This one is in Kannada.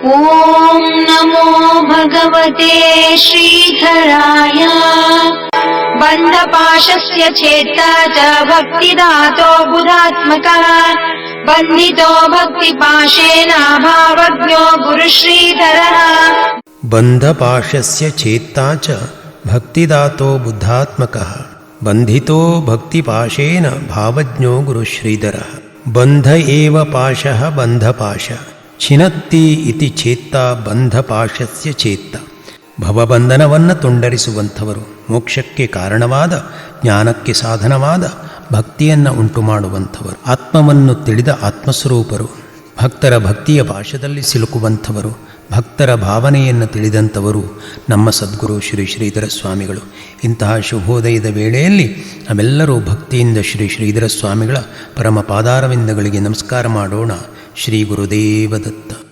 ಓಂ ನಮೋ ಭಗವತೆ ಶ್ರೀಧರಾಯ. ಬಂಧಪಾಶಸ್ಯ ಛೇತ್ತಾ ಚ ಭಕ್ತಿದಾತೋ ಬುಧಾತ್ಮಕಃ. ಬಂಧಿತೋ ಭಕ್ತಿಪಾಶೇನ ಭಾವಜ್ಞೋ ಗುರುಶ್ರೀಧರಃ. ಬಂಧಪಾಶಸ್ಯ ಛೇತ್ತಾ ಚ ಭಕ್ತಿದಾತೋ ಬುದ್ಧಾತ್ಮಕಃ. ಬಂಧಿತೋ ಭಕ್ತಿಪಾಶೇನ ಭಾವಜ್ಞೋ ಗುರುಶ್ರೀಧರಃ. ಬಂಧ ಏವ ಪಾಶಃ ಬಂಧಪಾಶ ಛಿನತ್ತಿ ಇತಿ ಛೇತ್ತಾ ಬಂಧಪಾಶಸ್ಯ ಛೇತ್ತ. ಭವಬಂಧನವನ್ನು ತುಂಡರಿಸುವಂಥವರು, ಮೋಕ್ಷಕ್ಕೆ ಕಾರಣವಾದ, ಜ್ಞಾನಕ್ಕೆ ಸಾಧನವಾದ ಭಕ್ತಿಯನ್ನು ಉಂಟು ಮಾಡುವಂಥವರು, ಆತ್ಮವನ್ನು ತಿಳಿದ ಆತ್ಮಸ್ವರೂಪರು, ಭಕ್ತರ ಭಕ್ತಿಯ ಪಾಶದಲ್ಲಿ ಸಿಲುಕುವಂಥವರು, ಭಕ್ತರ ಭಾವನೆಯನ್ನು ತಿಳಿದಂಥವರು ನಮ್ಮ ಸದ್ಗುರು ಶ್ರೀ ಶ್ರೀಧರ ಸ್ವಾಮಿಗಳು. ಇಂತಹ ಶುಭೋದಯದ ವೇಳೆಯಲ್ಲಿ ನಾವೆಲ್ಲರೂ ಭಕ್ತಿಯಿಂದ ಶ್ರೀ ಶ್ರೀಧರ ಸ್ವಾಮಿಗಳ ಪರಮ ಪಾದಾರವಿಂದಗಳಿಗೆ ನಮಸ್ಕಾರ ಮಾಡೋಣ. ಶ್ರೀ ಗುರುದೇವ ದತ್ತ.